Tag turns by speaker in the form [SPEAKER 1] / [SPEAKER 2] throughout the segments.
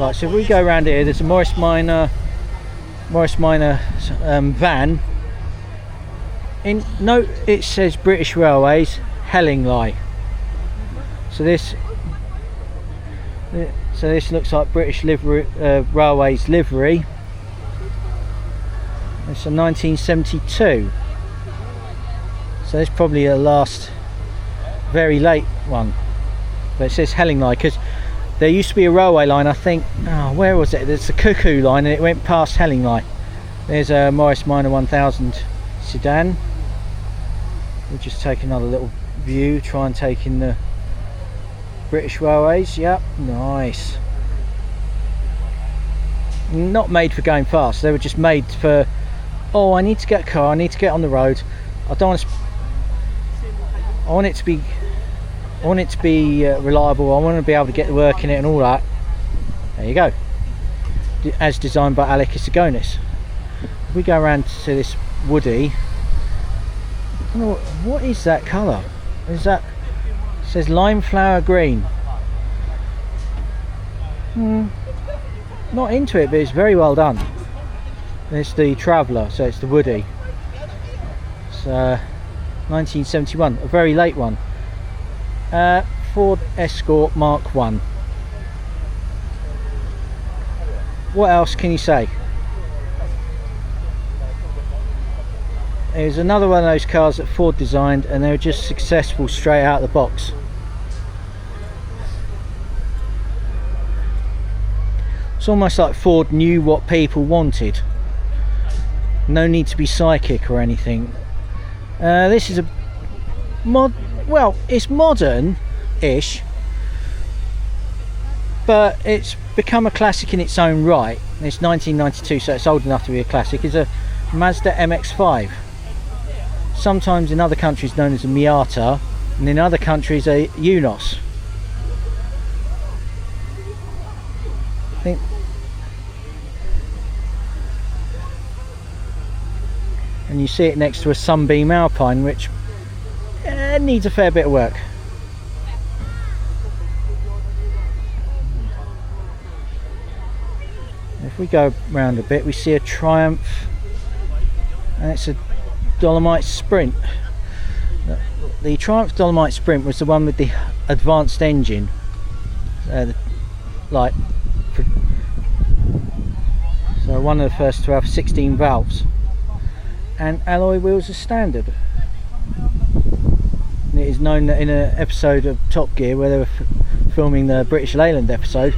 [SPEAKER 1] Right, so if we go around here, there's a Morris Minor van. In note it says British Railways Hellingly. So this looks like British Railways livery. It's a 1972. So it's probably a last, very late one. But it says Hellingly because there used to be a railway line, I think, where was it? It's the Cuckoo line and it went past Hellingly. There's a Morris Minor 1000 sedan. We'll just take another little view, try and take in the British Railways. Yep, nice. Not made for going fast, they were just made for, oh, I need to get a car, I need to get on the road. I don't want to, I want it to be reliable. I want to be able to get to work in it and all that. There you go. As designed by Alec Isagonis. If we go around to this Woody, I don't know what is that colour? Is that? It says lime flower green. Not into it, but it's very well done. And it's the Traveller, so it's the Woody. It's 1971, a very late one. Ford Escort Mark 1. What else can you say? It was another one of those cars that Ford designed and they were just successful straight out of the box. It's almost like Ford knew what people wanted. No need to be psychic or anything. This is a well, it's modern-ish, but it's become a classic in its own right. It's 1992, so it's old enough to be a classic. It's a Mazda MX-5. Sometimes in other countries known as a Miata, and in other countries a Unos. I think. And you see it next to a Sunbeam Alpine, which needs a fair bit of work. If we go round a bit, we see a Triumph, and it's a Dolomite Sprint. The Triumph Dolomite Sprint was the one with the advanced engine, so one of the first to have 16 valves, and alloy wheels are standard. It is known that in an episode of Top Gear where they were filming the British Leyland episode,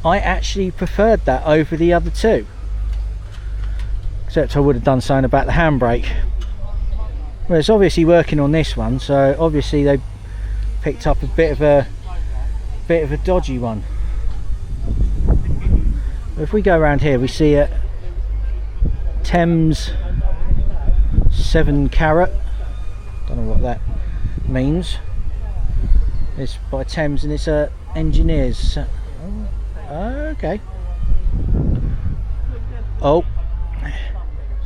[SPEAKER 1] I actually preferred that over the other two, except I would have done something about the handbrake. Well, it's obviously working on this one, so obviously they picked up a bit of a dodgy one. If we go around here, we see a Thames 7 Carat. Don't know what that means. It's by Thames and it's engineers. Okay. Oh,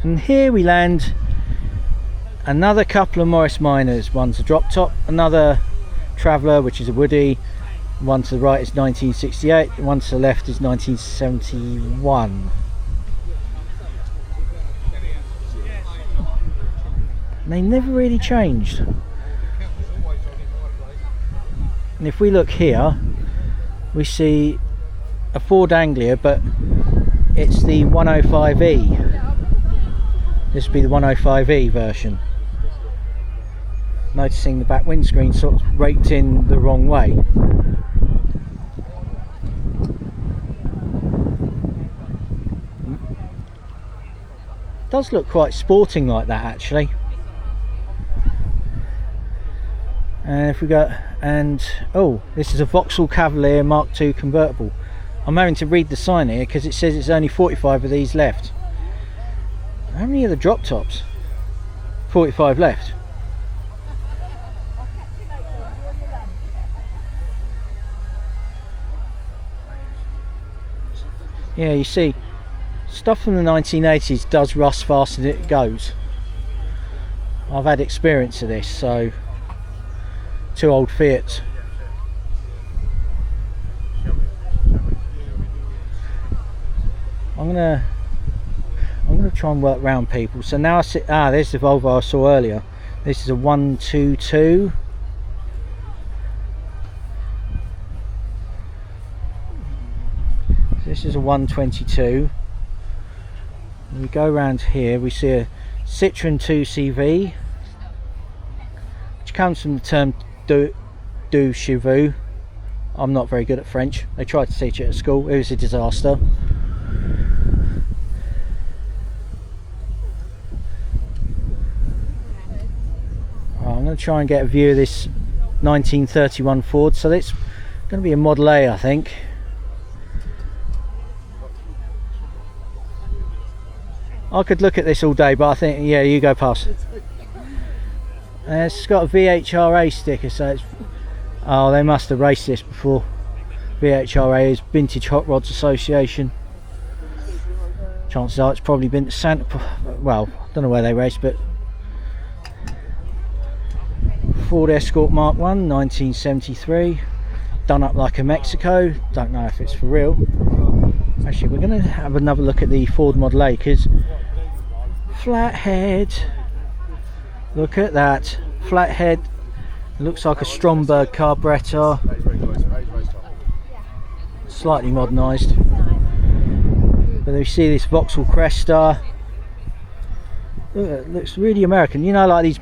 [SPEAKER 1] and here we land another couple of Morris Minors. One's a drop top, another Traveller, which is a Woody. One to the right is 1968, one to the left is 1971. They never really changed. And if we look here, we see a Ford Anglia, but it's the 105E. This would be the 105E version. Noticing the back windscreen sort of raked in the wrong way. Does look quite sporting like that actually. And if we go, and oh, this is a Vauxhall Cavalier Mark II convertible. I'm having to read the sign here because it says it's only 45 of these left. How many are the drop tops? 45 left. Yeah, you see, stuff from the 1980s does rust faster than it goes. I've had experience of this, so two old Fiats. I'm gonna try and work round people. So now I see, there's the Volvo I saw earlier. This is a 122. This is a 122. We go around here, we see a Citroen 2CV, which comes from the term deux chevaux. I'm not very good at French. They tried to teach it at school. It was a disaster. I'm going to try and get a view of this 1931 Ford. So it's going to be a Model A, I think. I could look at this all day, but I think, yeah, you go past. It's got a VHRA sticker, so it's... Oh, they must have raced this before. VHRA is Vintage Hot Rods Association. Chances are it's probably been to Santa... Well, I don't know where they raced, but... Ford Escort Mark 1, 1973. Done up like a Mexico. Don't know if it's for real. Actually, we're going to have another look at the Ford Model A, because flathead, look at that, flathead, looks like a Stromberg carburettor, slightly modernised, but we see this Vauxhall Cresta. Look, it looks really American, you know, like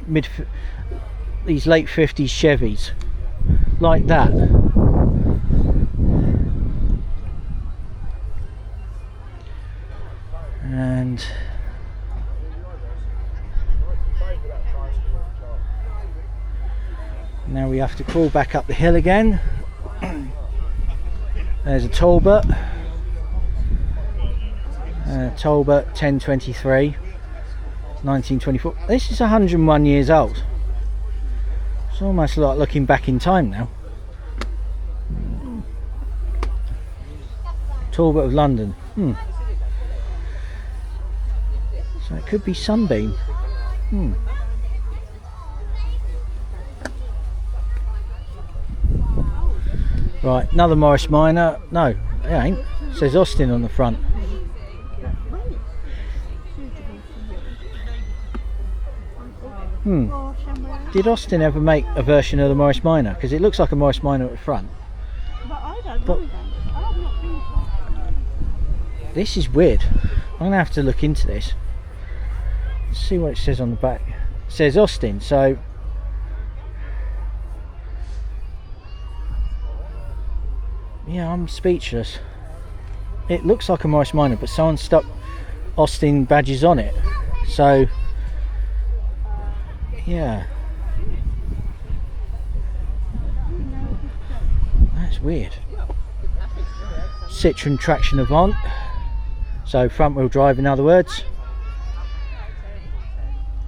[SPEAKER 1] these late 50s Chevys, like that. And now we have to crawl back up the hill again. There's a Talbot, Talbot 1023, 1924. This is 101 years old. It's almost like looking back in time now. Talbot of London. So it could be Sunbeam. Right, another Morris Minor. No, it ain't. It says Austin on the front. Did Austin ever make a version of the Morris Minor? Because it looks like a Morris Minor at the front.
[SPEAKER 2] But I don't know that. I've not been to...
[SPEAKER 1] This is weird. I'm going to have to look into this. Let's see what it says on the back. It says Austin, so... Yeah, I'm speechless. It looks like a Morris Minor, but someone stuck Austin badges on it. So... Yeah. That's weird. Citroen Traction Avant. So front wheel drive, in other words.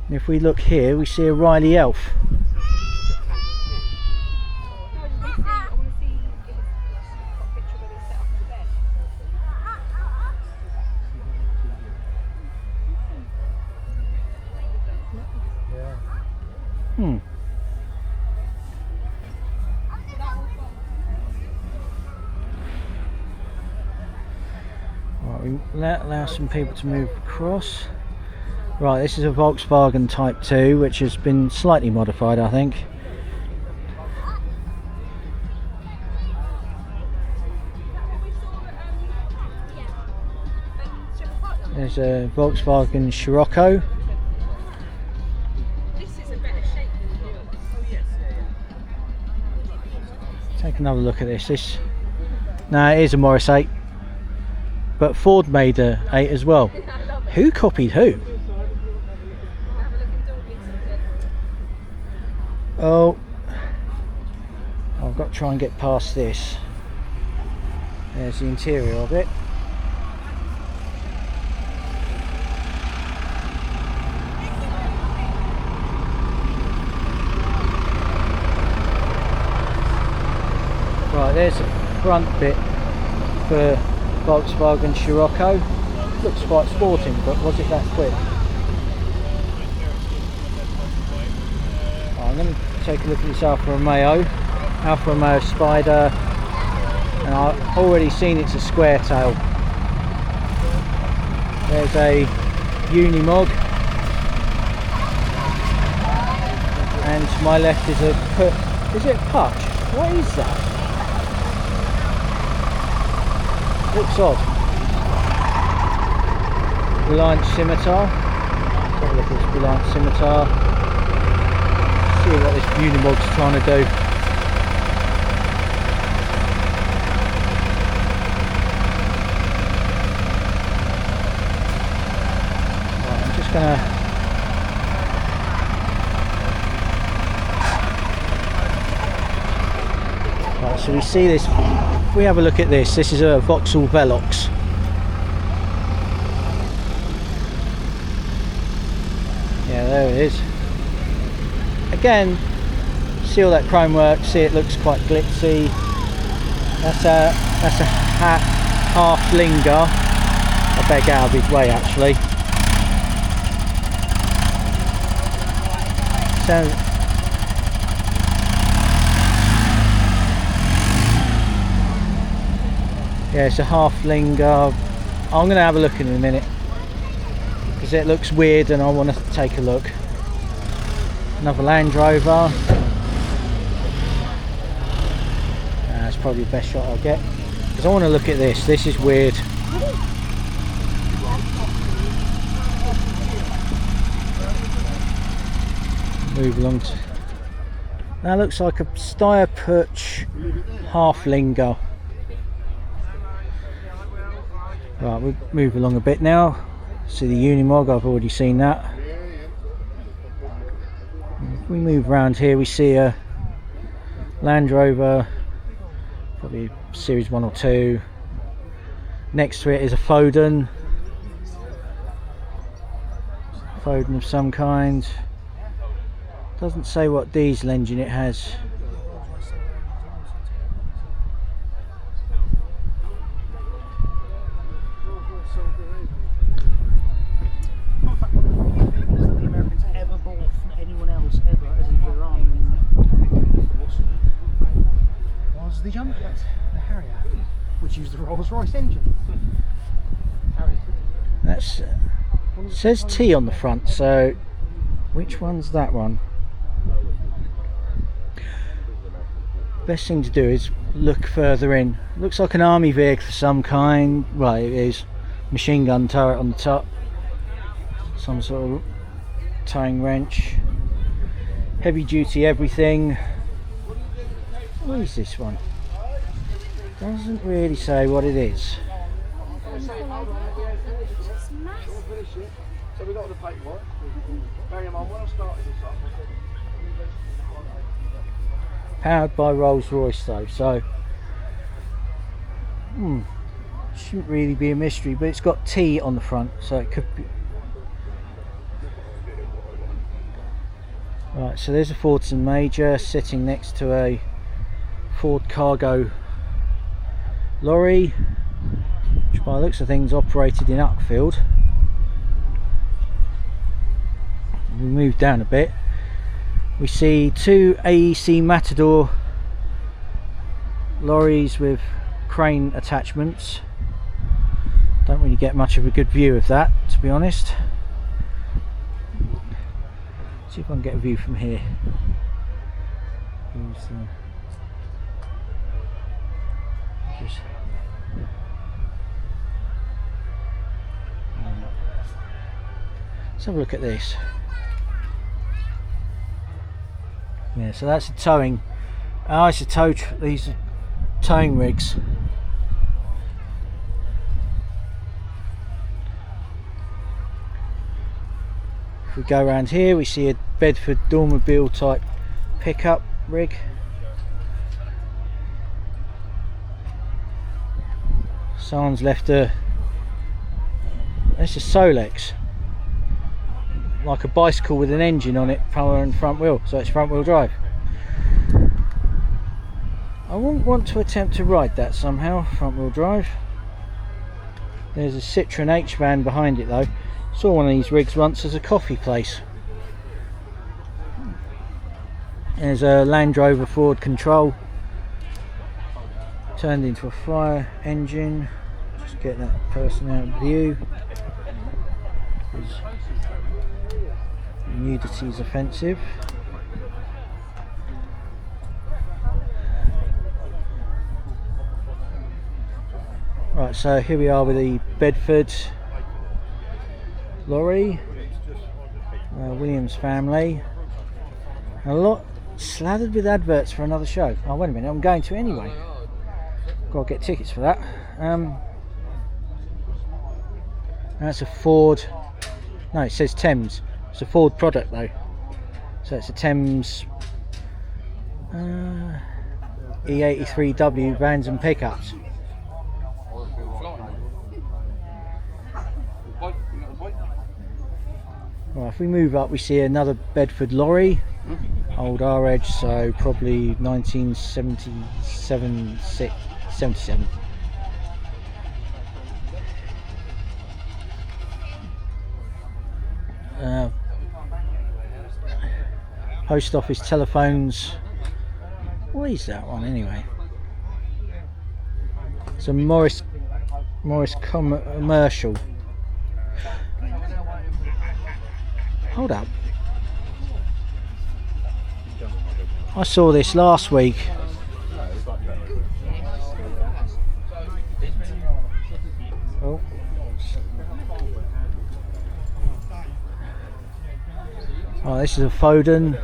[SPEAKER 1] And if we look here, we see a Riley Elf. Right, we allow some people to move across. Right, this is a Volkswagen Type 2, which has been slightly modified, I think. There's a Volkswagen Scirocco. Take another look at this. No, it is a Morris 8, but Ford made a 8 as well. Who copied who? Oh, I've got to try and get past this. There's the interior of it. Right, there's the front bit for Volkswagen Scirocco. Looks quite sporting, but was it that quick? I'm going to take a look at this Alfa Romeo Spider, and I've already seen it's a square tail. There's a Unimog, and to my left is a is it a Putch? What is that? Looks odd. Reliant Scimitar. Let's have a look at this Reliant Scimitar. See what this Unimog's trying to do. Right, I'm just gonna so we see this, if we have a look at this, this is a Vauxhall Velox. Yeah, there it is. Again, see all that chrome work, see it looks quite glitzy. That's a half Linger. I better get out of his way actually. So yeah, it's a half Linger. I'm going to have a look in a minute because it looks weird and I want to take a look. Another Land Rover. That's probably the best shot I'll get because I want to look at this. This is weird. Move along. That looks like a Steyr Putch half Linger. Right, we'll move along a bit now. See the Unimog, I've already seen that. If we move around here, we see a Land Rover, probably Series 1 or 2. Next to it is a Foden. Foden of some kind. Doesn't say what diesel engine it has.
[SPEAKER 3] The Jumpers, the Harrier, which used the Rolls-Royce engine.
[SPEAKER 1] That's says T on the front, so which one's that one? Best thing to do is look further in. Looks like an army vehicle of some kind. Well, it is. Machine gun turret on the top, some sort of towing wrench, heavy duty everything. What is this one? Doesn't really say what it is.
[SPEAKER 3] So we got the paperwork. Bearing in mind when I started this up,
[SPEAKER 1] Powered by Rolls-Royce though, so shouldn't really be a mystery, but it's got T on the front, so it could be. Right, so there's a Fordson Major sitting next to a Ford Cargo lorry, which by the looks of things operated in Uckfield. We move down a bit, we see two AEC Matador lorries with crane attachments. Don't really get much of a good view of that, to be honest. See if I can get a view from here. Let's have a look at this. Yeah, so that's a towing. It's a tow. These are towing rigs. If we go around here, we see a Bedford Dormobile type pickup rig. Someone's left a. It's a Solex, like a bicycle with an engine on it, power and front wheel, so it's front wheel drive. I wouldn't want to attempt to ride that somehow, front wheel drive. There's a Citroen H van behind it though. Saw one of these rigs once as a coffee place. There's a Land Rover Ford Control turned into a fire engine. Just get that person out of view. Nudity is offensive. Right, so here we are with the Bedford lorry, Williams family. A lot slathered with adverts for another show. Oh, wait a minute, I'm going to anyway. Got to get tickets for that. That's a Ford. No, it says Thames. It's a Ford product though. So it's a Thames E83W vans and pickups. Right, if we move up, we see another Bedford lorry, old R-Edge, so probably 1977, 77. Post office telephones. What is that one anyway? It's a Morris commercial. Hold up. I saw this last week. Oh. Oh, this is a Foden.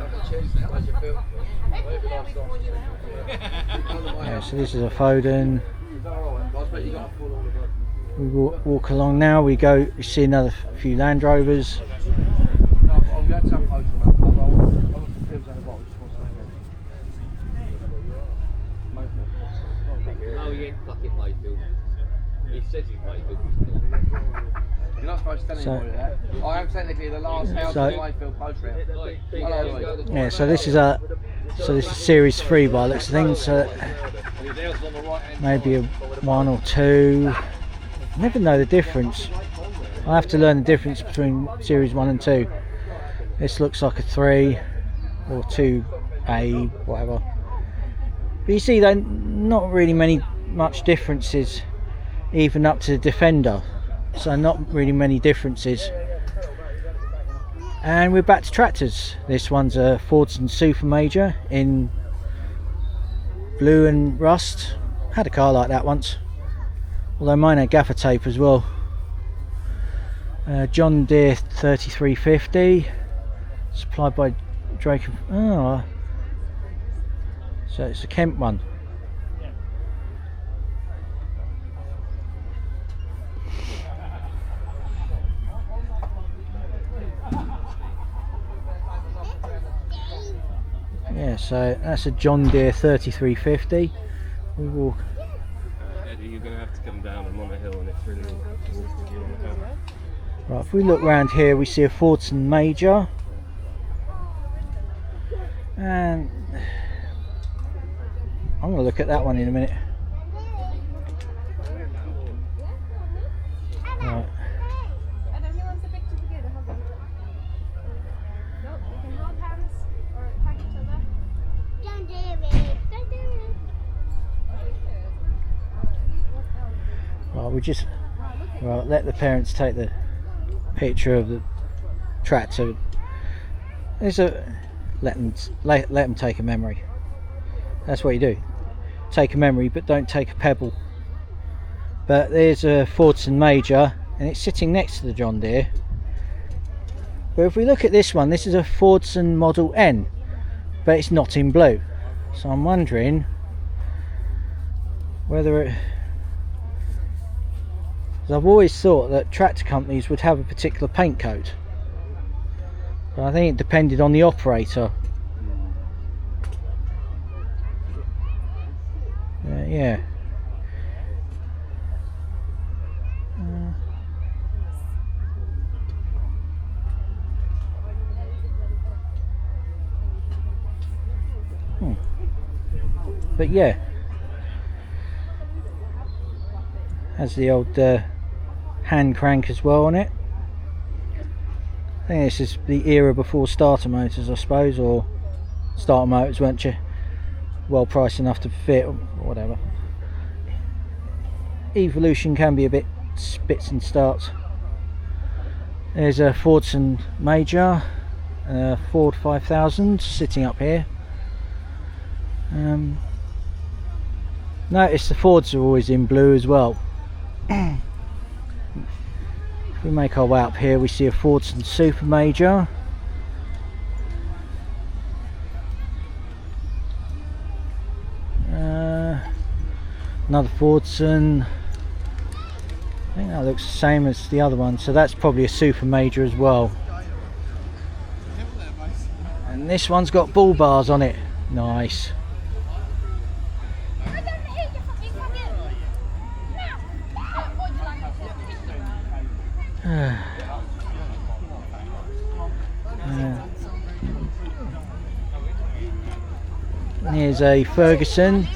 [SPEAKER 1] Yeah, so this is a Foden. We walk along now. We see another few Land Rovers.
[SPEAKER 4] No, he ain't fucking Mayfield. He says he's Mayfield. You're not supposed to tell anybody that. I am technically the last house in Mayfield post round.
[SPEAKER 1] Yeah, so this is series 3 by the looks of things. So maybe a 1 or 2. Never know the difference. I have to learn the difference between series 1 and 2. This looks like a 3 or 2A, whatever. But you see, though, not really much differences, even up to the Defender. So not really many differences. And we're back to tractors. This one's a Fordson Super Major in blue and rust. Had a car like that once, although mine had gaffer tape as well. John Deere 3350, supplied by Drake. Oh, so it's a Kent one. Yeah, so that's a John Deere 3350. We walk.
[SPEAKER 5] Eddie, you're going to have to come down. I'm on a hill and it's really walking with you on the hill.
[SPEAKER 1] Right, if we look round here, we see a Fordson Major. And I'm going to look at that one in a minute. Right. Right, we just let the parents take the picture of the tractor. Let them take a memory. That's what you do. Take a memory, but don't take a pebble. But there's a Fordson Major, and it's sitting next to the John Deere. But if we look at this one, this is a Fordson Model N, but it's not in blue. So I'm wondering whether it. I've always thought that tractor companies would have a particular paint code, but I think it depended on the operator. Yeah. But yeah, has the old hand crank as well on it. I think this is the era before starter motors, I suppose, or starter motors weren't well priced enough to fit or whatever. Evolution can be a bit spits and starts. There's a Fordson Major, Ford 5000 sitting up here. Notice the Fords are always in blue as well. If we make our way up here, we see a Fordson Super Major. Another Fordson. I think that looks the same as the other one, so that's probably a Super Major as well. And this one's got bull bars on it. Nice. Here's a Ferguson.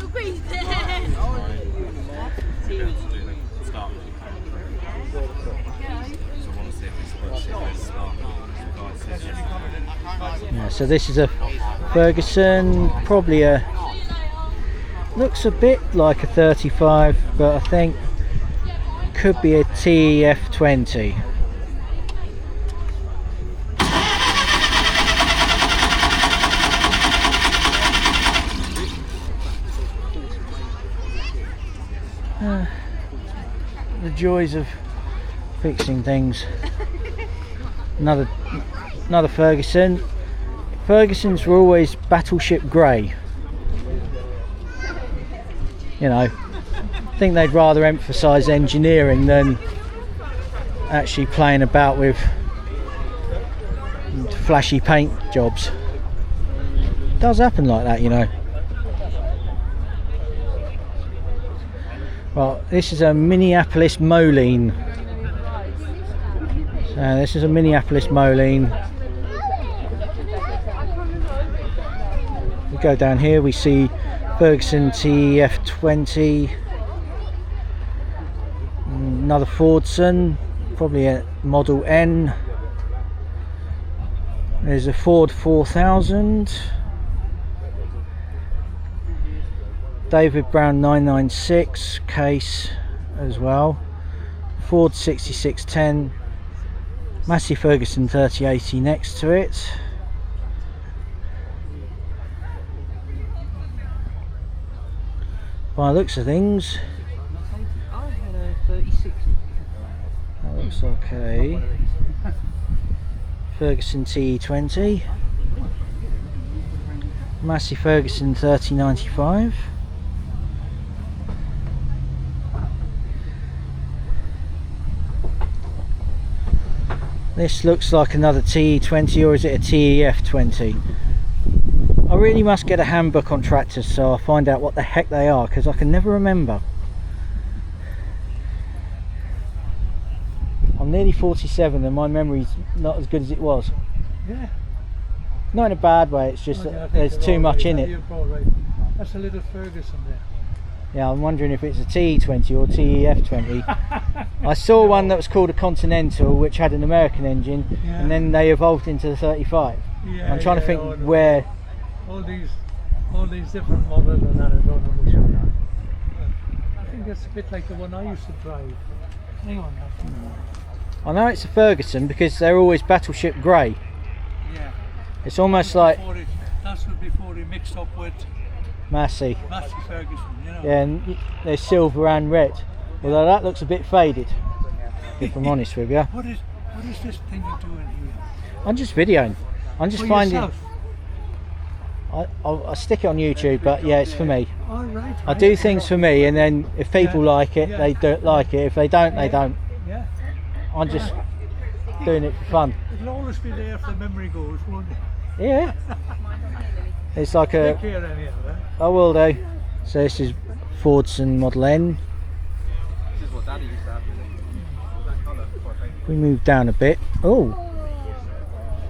[SPEAKER 1] Yeah, so this is a Ferguson, probably looks a bit like a 35, but I think could be a TEF20. The joys of fixing things. Another Ferguson. Fergusons were always battleship grey. You know, I think they'd rather emphasise engineering than actually playing about with flashy paint jobs. It does happen like that, you know. Well, this is a Minneapolis Moline. So this is a Minneapolis Moline. We go down here, we see Ferguson TEF20. Another Fordson, probably a Model N. There's a Ford 4000. David Brown 996 case as well. Ford 6610. Massey Ferguson 3080 next to it. By the looks of things, that looks okay. Ferguson TE20. Massey Ferguson 3095. This looks like another TE20, or is it a TEF20? I really must get a handbook on tractors so I'll find out what the heck they are, because I can never remember. I'm nearly 47 and my memory's not as good as it was.
[SPEAKER 3] Yeah.
[SPEAKER 1] Not in a bad way, it's just that there's too much in it.
[SPEAKER 3] That's a little Ferguson there.
[SPEAKER 1] Yeah, I'm wondering if it's a TE20 or TEF20. I saw one that was called a Continental, which had an American engine, and then they evolved into the 35.
[SPEAKER 3] Yeah,
[SPEAKER 1] I'm trying to think where.
[SPEAKER 3] All these different models and that, I don't know which one. I think it's a bit like the one I used to drive. Hang on.
[SPEAKER 1] I know it's a Ferguson because they're always battleship grey.
[SPEAKER 3] Yeah.
[SPEAKER 1] It's almost like
[SPEAKER 3] That's before he mixed up with
[SPEAKER 1] Massey.
[SPEAKER 3] Ferguson, you know.
[SPEAKER 1] Yeah, and they're silver and red. Although that looks a bit faded, if I'm honest with you.
[SPEAKER 3] What is this thing you're doing here?
[SPEAKER 1] I'm just videoing. I'm just
[SPEAKER 3] For
[SPEAKER 1] finding.
[SPEAKER 3] yourself?
[SPEAKER 1] I'll stick it on YouTube, but yeah, it's for me.
[SPEAKER 3] All right.
[SPEAKER 1] I do things for me, and then if people like it, they don't like it. If they don't, they don't.
[SPEAKER 3] Yeah.
[SPEAKER 1] I'm just doing it for fun.
[SPEAKER 3] It'll always be there if the memory goes, won't it?
[SPEAKER 1] Yeah. It's like
[SPEAKER 3] Take
[SPEAKER 1] a.
[SPEAKER 3] care anyhow, eh?
[SPEAKER 1] I will do. So this is Fordson Model N.
[SPEAKER 4] This is what Daddy used to have. That colour.
[SPEAKER 1] We move down a bit. Oh,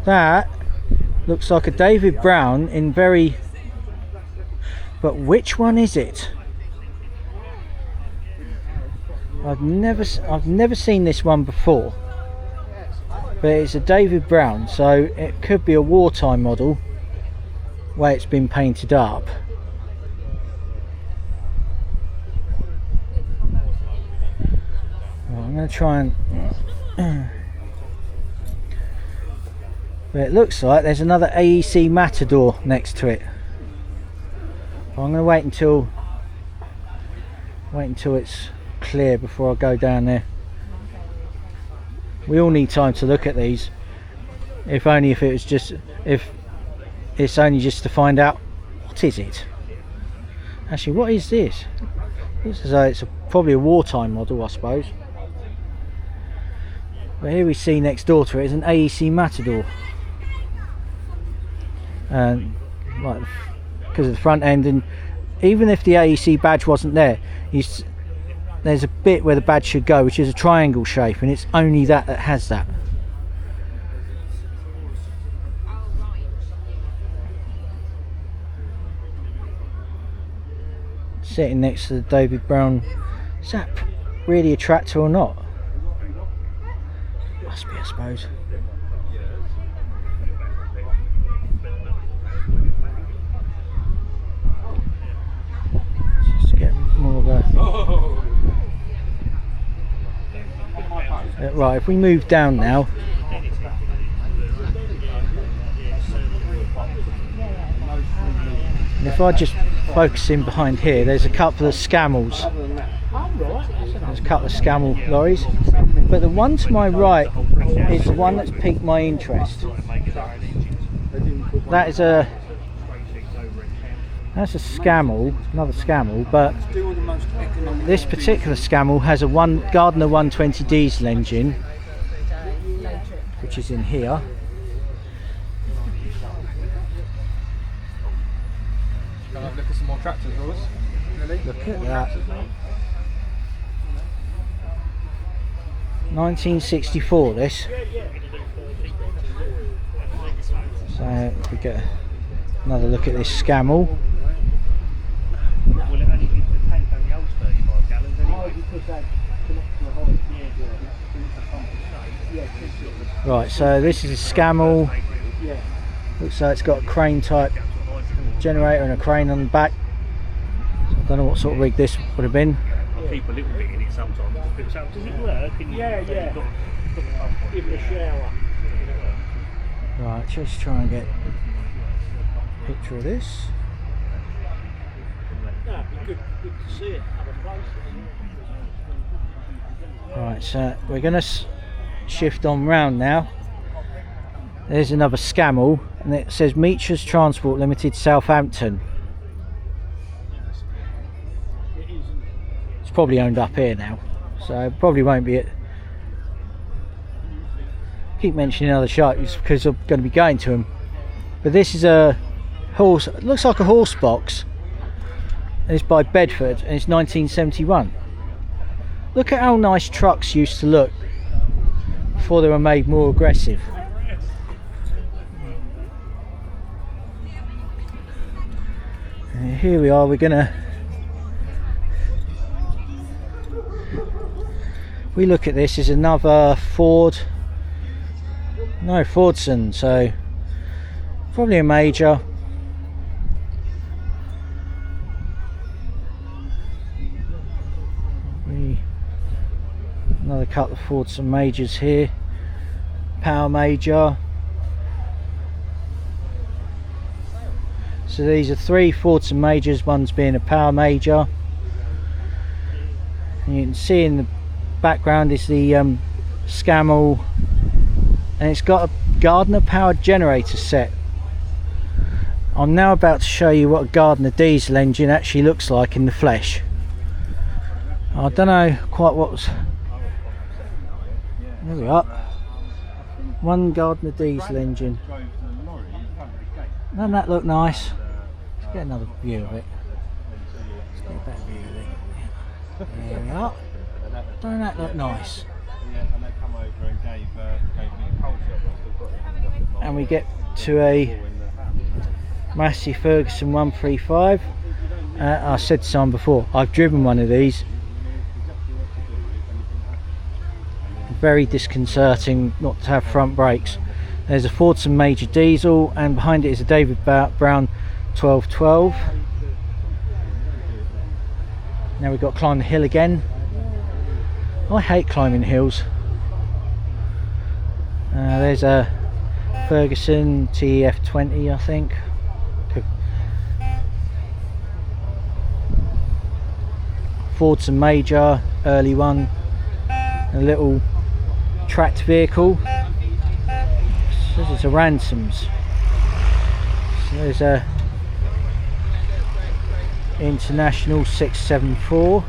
[SPEAKER 1] that looks like a David Brown in very. But which one is it? I've never seen this one before. But it's a David Brown, so it could be a wartime model where it's been painted up. Well, I'm going to try and But it looks like there's another AEC Matador next to it. But I'm going to wait until it's clear before I go down there. We all need time to look at these. If only if it's only just to find out what is it. Actually, what is this? Looks as though it's probably a wartime model, I suppose. But here we see next door to it is an AEC Matador. And like, because of the front end, and even if the AEC badge wasn't there, there's a bit where the badge should go, which is a triangle shape, and it's only that has that. Sitting next to the David Brown. Is that really a tractor or not? Must be, I suppose. Just to get more of a... Right, if we move down now, and if I just focus in behind here, there's a couple of Scammels. There's a couple of Scammel lorries, but the one to my right is the one that's piqued my interest. That's a Scammel, another Scammel, but this particular Scammel has a Gardner 120 diesel engine, which is in here.
[SPEAKER 4] Look at some more tractors, Ross. Really?
[SPEAKER 1] Look at that. 1964 this. So if we get another look at this Scammel. Right, so this is a Scammel. Looks like it's got a crane type generator and a crane on the back. So I don't know what sort of rig this would have been.
[SPEAKER 6] I keep a little bit in it sometimes. Does it work? Yeah. Give it a shower.
[SPEAKER 1] Right, just try and get a picture of this.
[SPEAKER 6] No, it'd be good to see it up close.
[SPEAKER 1] Right, so we're going to shift on round now. There's another Scammel, and it says Meachers Transport Limited, Southampton. It's probably owned up here now, so it probably won't be it. Keep mentioning other shows because I'm going to be going to them. But this is a horse, it looks like a horse box. It's by Bedford and it's 1971. Look at how nice trucks used to look before they were made more aggressive. And here we are, we look at this as another Fordson, so probably a major. Another couple of Fordson majors here, power major. So these are 3 Fordson majors, one's being a power major. And you can see in the background is the Scammel, and it's got a Gardner powered generator set. I'm now about to show you what a Gardner diesel engine actually looks like in the flesh. I don't know quite what's... There we are. One Gardner diesel engine. Doesn't that look nice? Let's get another view of it. Let's get a better view of it. There we are. Doesn't that look nice? And we get to a Massey Ferguson 135. I said to someone before, I've driven one of these. Very disconcerting not to have front brakes. There's a Fordson major diesel, and behind it is a David Brown 1212. Now we've got to climb the hill again. I hate climbing hills. There's a Ferguson TF20, I think. Fordson Major, early one. A little tracked vehicle. This is a Ransoms. So there's a International 674.